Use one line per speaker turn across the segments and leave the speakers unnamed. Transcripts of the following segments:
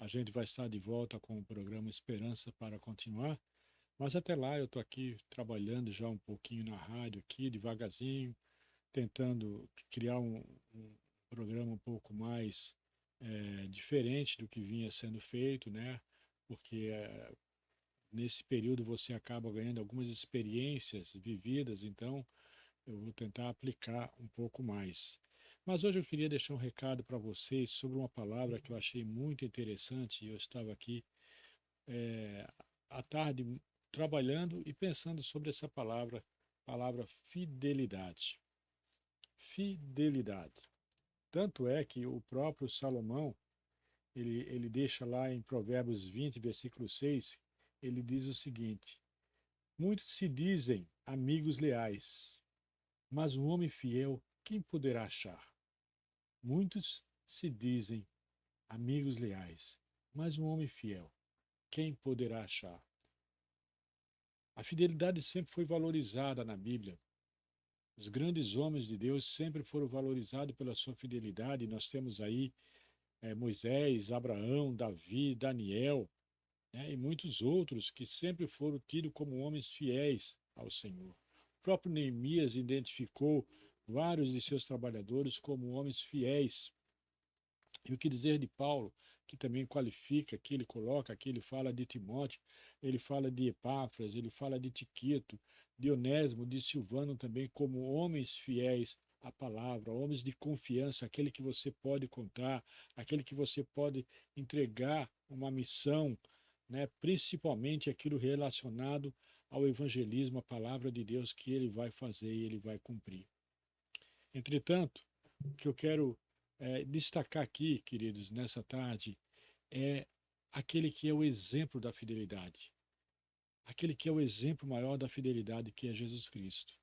gente vai estar de volta com o programa Esperança para Continuar. Mas até lá eu estou aqui trabalhando já um pouquinho na rádio aqui, devagarzinho, tentando criar um programa um pouco mais diferente do que vinha sendo feito, né? Porque nesse período você acaba ganhando algumas experiências vividas, então eu vou tentar aplicar um pouco mais. Mas hoje eu queria deixar um recado para vocês sobre uma palavra que eu achei muito interessante. Eu estava aqui é, à tarde trabalhando e pensando sobre essa palavra, palavra fidelidade. Fidelidade. Tanto é que o próprio Salomão, ele deixa lá em Provérbios 20, versículo 6, ele diz o seguinte: muitos se dizem amigos leais, mas um homem fiel, quem poderá achar? Muitos se dizem amigos leais, mas um homem fiel, quem poderá achar? A fidelidade sempre foi valorizada na Bíblia. Os grandes homens de Deus sempre foram valorizados pela sua fidelidade. Nós temos aí Moisés, Abraão, Davi, Daniel, né, e muitos outros que sempre foram tidos como homens fiéis ao Senhor. O próprio Neemias identificou vários de seus trabalhadores como homens fiéis. E o que dizer de Paulo, que também qualifica, que ele coloca, aqui ele fala de Timóteo, ele fala de Epáfras, ele fala de Tiquito, de Onésimo, de Silvano também, como homens fiéis à palavra, homens de confiança, aquele que você pode contar, aquele que você pode entregar uma missão, né, principalmente aquilo relacionado ao evangelismo, a palavra de Deus que ele vai fazer e ele vai cumprir. Entretanto, o que eu quero destacar aqui, queridos, nessa tarde, é aquele que é o exemplo da fidelidade. Aquele que é o exemplo maior da fidelidade, que é Jesus Cristo.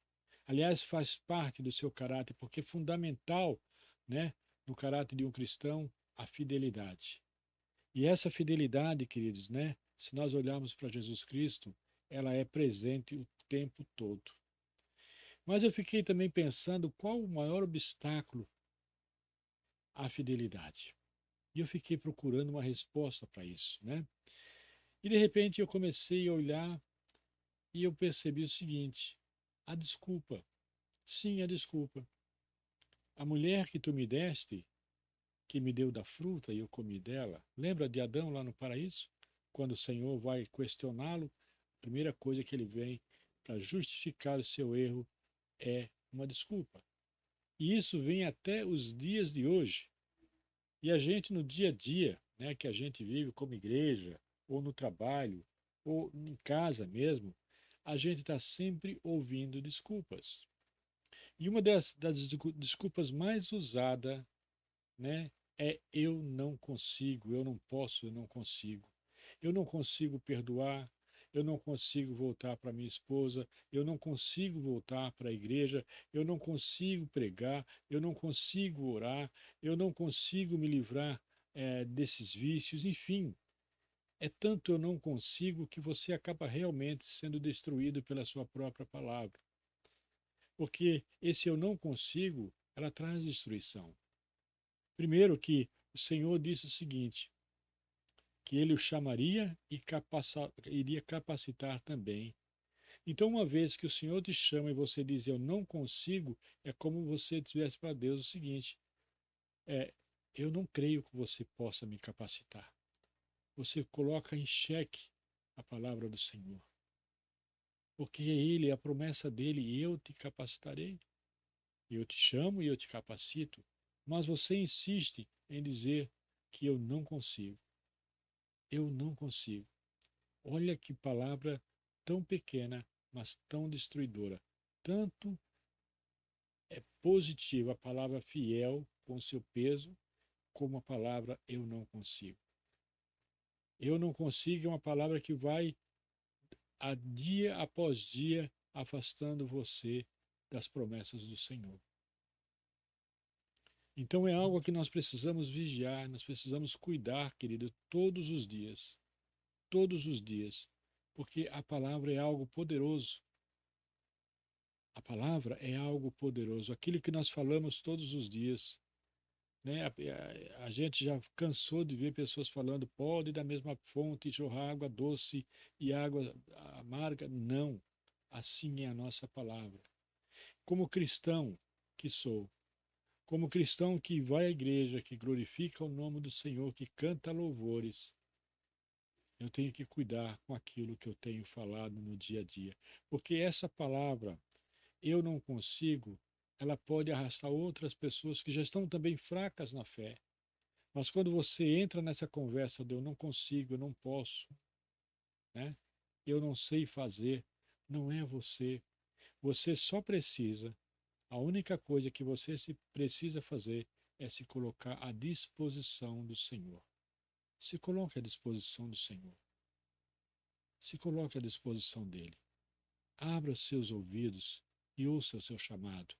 Aliás, faz parte do seu caráter, porque é fundamental, né, no caráter de um cristão, a fidelidade. E essa fidelidade, queridos, né, se nós olharmos para Jesus Cristo, ela é presente o tempo todo. Mas eu fiquei também pensando qual o maior obstáculo à fidelidade. E eu fiquei procurando uma resposta para isso, né? E de repente eu comecei a olhar e eu percebi o seguinte: a desculpa. Sim, a desculpa. A mulher que tu me deste, que me deu da fruta e eu comi dela, lembra de Adão lá no paraíso? Quando o Senhor vai questioná-lo, a primeira coisa que ele vem para justificar o seu erro é uma desculpa. E isso vem até os dias de hoje. E a gente no dia a dia, né, que a gente vive como igreja, ou no trabalho, ou em casa mesmo, a gente está sempre ouvindo desculpas. E uma das desculpas mais usadas, né, é eu não consigo, eu não posso, eu não consigo. Eu não consigo perdoar, eu não consigo voltar para minha esposa, eu não consigo voltar para a igreja, eu não consigo pregar, eu não consigo orar, eu não consigo me livrar desses vícios, enfim. É tanto eu não consigo que você acaba realmente sendo destruído pela sua própria palavra. Porque esse eu não consigo, ela traz destruição. Primeiro que o Senhor disse o seguinte, que ele o chamaria e iria capacitar também. Então, uma vez que o Senhor te chama e você diz eu não consigo, é como você dissesse para Deus o seguinte: é, eu não creio que você possa me capacitar. Você coloca em xeque a palavra do Senhor. Porque é Ele, é a promessa dele, eu te capacitarei. Eu te chamo e eu te capacito. Mas você insiste em dizer que eu não consigo. Eu não consigo. Olha que palavra tão pequena, mas tão destruidora. Tanto é positiva a palavra fiel com seu peso, como a palavra eu não consigo. Eu não consigo é uma palavra que vai a dia após dia afastando você das promessas do Senhor. Então é algo que nós precisamos vigiar, nós precisamos cuidar, querido, todos os dias, porque a palavra é algo poderoso. A palavra é algo poderoso, aquilo que nós falamos todos os dias. né? A gente já cansou de ver pessoas falando, pode da mesma fonte jorrar água doce e água amarga. Não, assim é a nossa palavra. Como cristão que sou, como cristão que vai à igreja, que glorifica o nome do Senhor, que canta louvores, eu tenho que cuidar com aquilo que eu tenho falado no dia a dia. Porque essa palavra, eu não consigo, ela pode arrastar outras pessoas que já estão também fracas na fé. Mas quando você entra nessa conversa de eu não consigo, eu não posso, né? Eu não sei fazer, não é você. Você só precisa, a única coisa que você se precisa fazer é se colocar à disposição do Senhor. Se coloque à disposição do Senhor. Se coloque à disposição dele. Abra os seus ouvidos e ouça o seu chamado.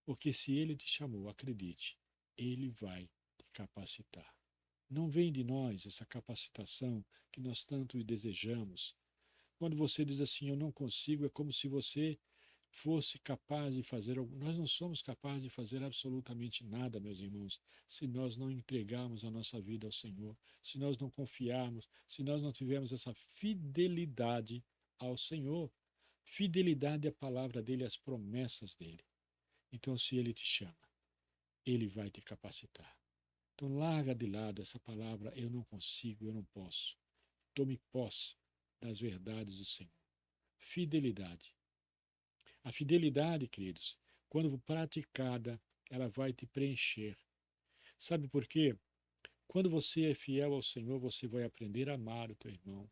Porque se ele te chamou, acredite, ele vai te capacitar. Não vem de nós essa capacitação que nós tanto desejamos. Quando você diz assim, eu não consigo, é como se você fosse capaz de fazer algo. Nós não somos capazes de fazer absolutamente nada, meus irmãos, se nós não entregarmos a nossa vida ao Senhor, se nós não confiarmos, se nós não tivermos essa fidelidade ao Senhor. Fidelidade à palavra dele, às promessas dele. Então, se ele te chama, ele vai te capacitar. Então, larga de lado essa palavra, eu não consigo, eu não posso. Tome posse das verdades do Senhor. Fidelidade. A fidelidade, queridos, quando praticada, ela vai te preencher. Sabe por quê? Quando você é fiel ao Senhor, você vai aprender a amar o teu irmão.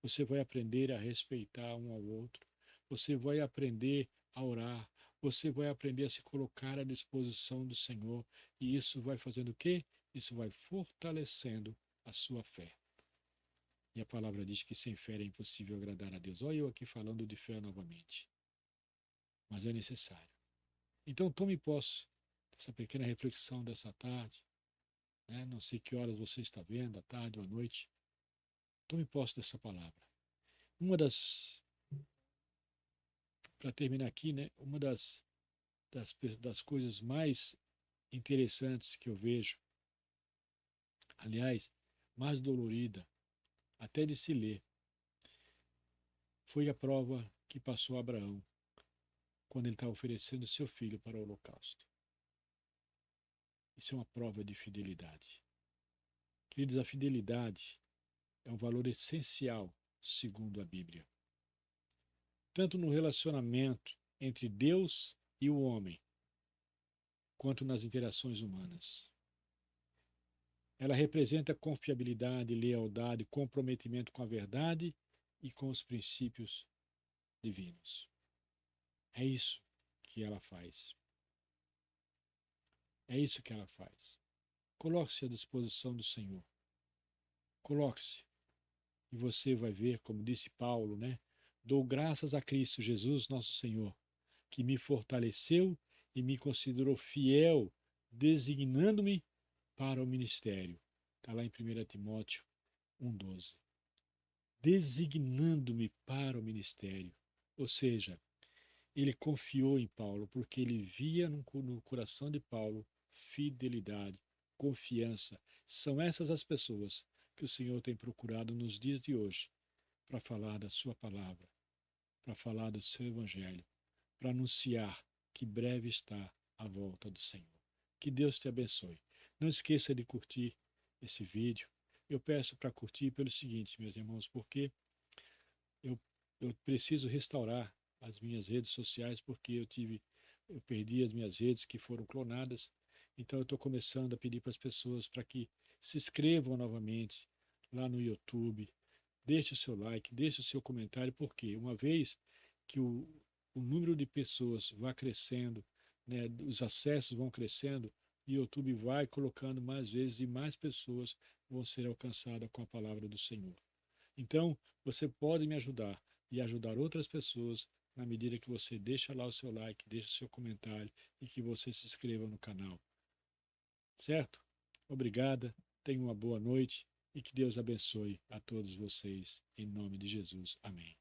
Você vai aprender a respeitar um ao outro. Você vai aprender a orar. Você vai aprender a se colocar à disposição do Senhor. E isso vai fazendo o quê? Isso vai fortalecendo a sua fé. E a palavra diz que sem fé é impossível agradar a Deus. Olha eu aqui falando de fé novamente. Mas é necessário. Então tome posse dessa pequena reflexão dessa tarde. Né? Não sei que horas você está vendo, à tarde ou à noite. Tome posse dessa palavra. Uma das, para terminar aqui, né? Uma das coisas mais interessantes que eu vejo, aliás, mais dolorida, até de se ler, foi a prova que passou Abraão quando ele está oferecendo seu filho para o holocausto. Isso é uma prova de fidelidade. Queridos, a fidelidade é um valor essencial, segundo a Bíblia. Tanto no relacionamento entre Deus e o homem, quanto nas interações humanas. Ela representa confiabilidade, lealdade, comprometimento com a verdade e com os princípios divinos. É isso que ela faz. É isso que ela faz. Coloque-se à disposição do Senhor. Coloque-se. E você vai ver, como disse Paulo, né? Dou graças a Cristo Jesus, nosso Senhor, que me fortaleceu e me considerou fiel, designando-me para o ministério. Está lá em 1 Timóteo 1,12. Designando-me para o ministério. Ou seja, ele confiou em Paulo, porque ele via no coração de Paulo fidelidade, confiança. São essas as pessoas que o Senhor tem procurado nos dias de hoje para falar da sua palavra, para falar do seu evangelho, para anunciar que breve está a volta do Senhor. Que Deus te abençoe. Não esqueça de curtir esse vídeo. Eu peço para curtir pelo seguinte, meus irmãos, porque eu, eu preciso restaurar as minhas redes sociais, porque eu perdi as minhas redes que foram clonadas. Então eu estou começando a pedir para as pessoas para que se inscrevam novamente lá no YouTube, deixe o seu like, deixe o seu comentário, porque uma vez que o número de pessoas vai crescendo, né, os acessos vão crescendo, o YouTube vai colocando mais vezes e mais pessoas vão ser alcançadas com a palavra do Senhor. Então, você pode me ajudar e ajudar outras pessoas na medida que você deixa lá o seu like, deixa o seu comentário e que você se inscreva no canal. Certo? Obrigada, tenha uma boa noite e que Deus abençoe a todos vocês, em nome de Jesus. Amém.